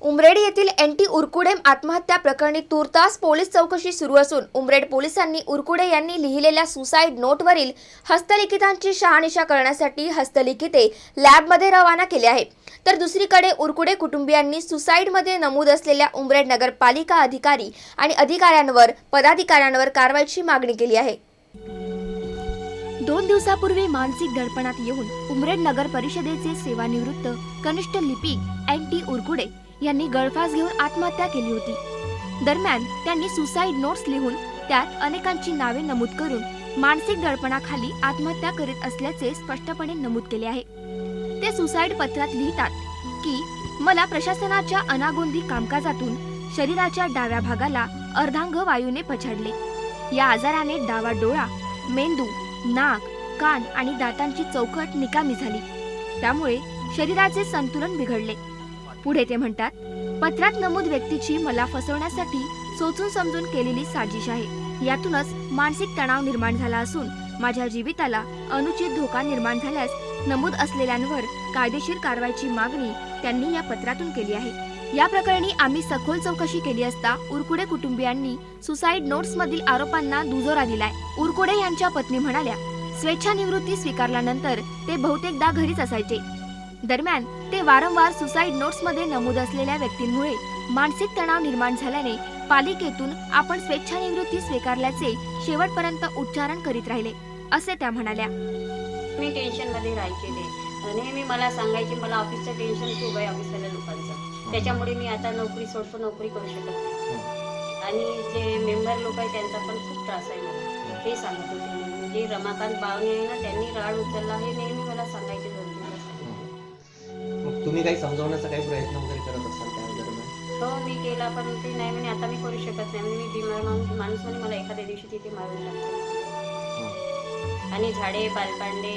उमरेड येथील एनटी उरकुडे आत्महत्या प्रकरणी तूर्तास पोलीस चौकशी सुरू असून उमरेड पोलिसांनी उरकुडे यांनी लिहिलेल्या सुसाईड नोटवरील हस्तलिखितांची शहानिशा करण्यासाठी हस्तलिखिते लॅबमध्ये रवाना केले आहे। तर दुसरीकडे उरकुडे कुटुंबियांनी सुसाईडमध्ये नमूद असलेल्या उमरेड नगरपालिका अधिकारी आणि पदाधिकाऱ्यांवर कारवाईची मागणी केली आहे। 2 दिवसापूर्वी मानसिक दडपणात येऊन उमरेड नगर परिषदेचे सेवानिवृत्त कनिष्ठ लिपिक एनटी उरकुडे यांनी गळफास घेऊन आत्महत्या केली होती। दरम्यान त्यांनी सुसाईड नोट्स लिहून त्यात अनेकांची नावे नमूद करून मानसिक दडपणाखाली आत्महत्या करीत असल्याचे स्पष्टपणे नमूद केले आहे। ते सुसाईड पत्रात लिहितात की मला प्रशासनाच्या अनागोंदी कामकाजातून शरीराच्या डाव्या भागाला अर्धांग वायूने पछाडले। या आजाराने डावा डोळा, मेंदू, नाक, कान आणि दातांची चौकट निकामी झाली, त्यामुळे शरीराचे संतुलन बिघडले। पुढे ते म्हणतात, पत्रात नमूद व्यक्तीची मला फसवण्यासाठी सोचून समजून केलेली साजिश आहे। यातूनच मानसिक तणाव निर्माण झाला असून माझ्या जीविताला अनुचित धोका निर्माण झाल्यास नमूद असलेल्यांवर कायदेशीर कारवाईची मागणी त्यांनी या पत्रातून केली आहे। या प्रकरणी आम्ही सखोल चौकशी केली असता उरकुडे कुटुंबियांनी सुसाईड नोट्स मधील आरोपांना दुजोरा दिलाय। उरकुडे यांच्या पत्नी म्हणाल्या, स्वेच्छानिवृत्ती स्वीकारल्यानंतर ते बहुतेकदा घरीच असायचे। दरम्यान ते वारंवार सुसाईड नोट्स मध्ये नमूद असलेल्या व्यक्तींमुळे मानसिक तणाव निर्माण झाल्याने पालिकेतून आपण स्वेच्छानिवृत्ती स्वीकारल्याचे शेवटपर्यंत उच्चारण करीत राहिले, असे त्या म्हणाल्या। मी टेन्शन मध्ये राहायचे, नेहमी मला सांगायचे मला ऑफिसचं टेन्शन खूप आहे ऑफिसवाल्या लोकांचं, त्याच्यामुळे मी आता नोकरी सोडतो, नोकरी करू शकत नाही। आणि जे मेंबर लोक आहे त्यांचा पण खूप त्रास आहे मला, ते सांगत होते। म्हणजे रमाकांत बावणे आहे ना, त्यांनी राड उचलला हे नेहमी मला सांगायचे। मग तुम्ही काही समजावण्याचा काही प्रयत्न वगैरे करत असाल त्या दरम्यान? हो, मी केला, पण ते नाही म्हणे आता मी करू शकत नाही, मी बिमार माणूस म्हणे मला एखाद्या दिवशी तिथे मारून टाकतो। आणि झाडे, पालपांडे,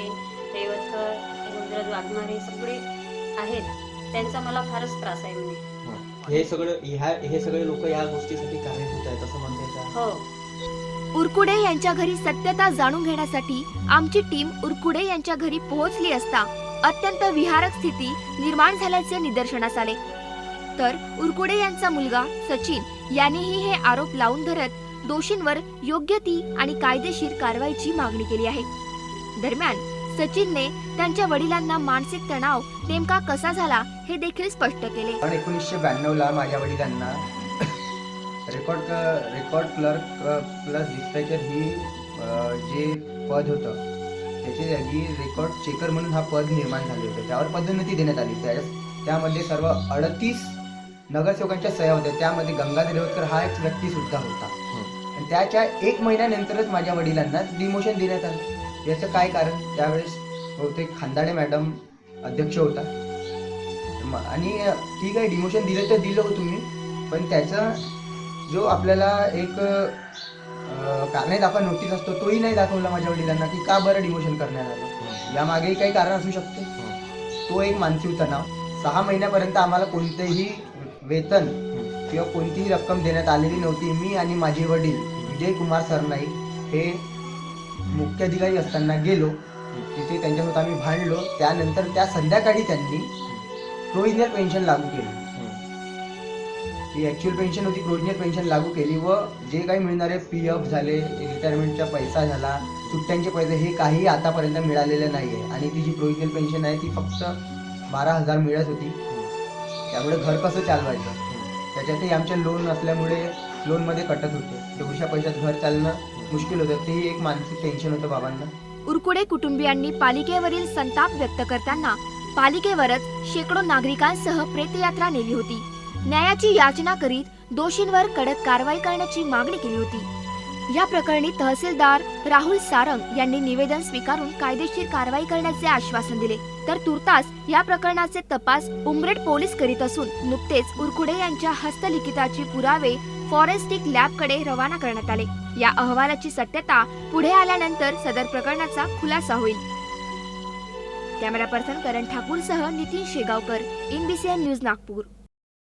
रेवतकर, रुद्र वाघमारे सगळे आहेत, त्यांचा मला फारच त्रास आहे म्हणे। हे सगळे लोक या गोष्टीसाठी कारणीभूत आहेत असं म्हणताय का? हो। उरकुडे यांच्या घरी सत्यता जाणून घेण्यासाठी आमची टीम उरकुडे यांच्या घरी पोहोचली असता अत्यंत विहारक स्थिती निर्माण झाल्याचे निदर्शनास आले। तर उरकुडे यांचा मुलगा सचिन यांनीही हे आरोप लावून धरत दोषींवर योग्य ती आणि कायदेशीर कारवाईची मागणी केली आहे। दरम्यान सचिनने त्यांच्या वडिलांना मानसिक तणाव नेमका कसा झाला हे देखील स्पष्ट केले। 1992 ला माझ्या वडिलांना रेकॉर्ड क्लर्क प्लस डिस्पॅचर ही जे पद होतं त्याची जागी रेकॉर्ड चेकर म्हणून हा पद निर्माण झाले होते। त्यावर पदोन्नती देण्यात आली। त्यामध्ये सर्व 38 नगरसेवकांच्या सह्या होत्या, त्यामध्ये गंगाधर रेवतकर हा एक व्यक्ती सुद्धा होता। आणि त्याच्या 1 महिन्यानंतरच माझ्या वडिलांना डिमोशन देण्यात आलं। याचं काय कारण? त्यावेळेस बहुतेक खांदाडे मॅडम अध्यक्ष होता आणि ठीक आहे, डिमोशन दिलं तर दिलं हो तुम्ही, पण त्याचा जो आपल्याला एक कारणे दाखवा नोटीस असतो तोही नाही दाखवला माझ्या वडिलांना की का बरं डिमोशन करण्यात आलं। यामागेही काही कारण असू शकते। तो एक मानसिक तणाव। 6 महिन्यापर्यंत आम्हाला कोणतेही वेतन किंवा कोणतीही रक्कम देण्यात आलेली नव्हती। मी आणि माझे वडील विजय कुमार सरनाईक हे मुख्याधिकारी असताना गेलो तिथे, त्यांच्यासोबत आम्ही भांडलो। त्यानंतर त्या संध्याकाळी त्यांनी प्रोव्हिजनल पेन्शन लागू केली। ही ॲक्च्युअल पेन्शन होती, प्रोव्हिजनल पेन्शन लागू केली व जे काही मिळणारे PF झाले, रिटायरमेंटचा पैसा झाला, सुट्ट्यांचे पैसे, हे काही आतापर्यंत मिळालेलं नाही आहे। आणि ती जी प्रोव्हिजनल पेन्शन आहे ती फक्त 12,000 मिळत होती। त्यामुळे घर कसं चालवायचं, त्याच्यातही आमचे लोन असल्यामुळे लोनमध्ये कटत होते, तेवढ्या पैशात घर चालणं मुश्किल होतं। तेही एक मानसिक टेन्शन होतं बाबांना। उरकुडे कुटुंबियांनी पालिकेवरील संताप व्यक्त करताना पालिकेवरच शेकडो नागरिकांसह प्रेतयात्रा नेली होती। न्यायाची याचना करीत दोषींवर कडक कारवाई करण्याची मागणी केली होती। या प्रकरणी तहसीलदार राहुल सारंग यांनी निवेदन स्वीकारून कायदेशीर कारवाई करण्याचे आश्वासन दिले। तर तुर्तास या प्रकरणाचे तपास उमरेड पोलीस करीत असून नुकतेच उरकुडे यांच्या हस्तलिखिताची पुरावे फॉरेन्सिक लॅबकडे रवाना करण्यात आले। या अहवालाची सत्यता पुढे आल्यानंतर सदर प्रकरणाचा खुलासा होईल। कॅमेरा पर्सन करण ठाकूरसह नितीन शेगावकर, INBCN न्यूज नागपूर।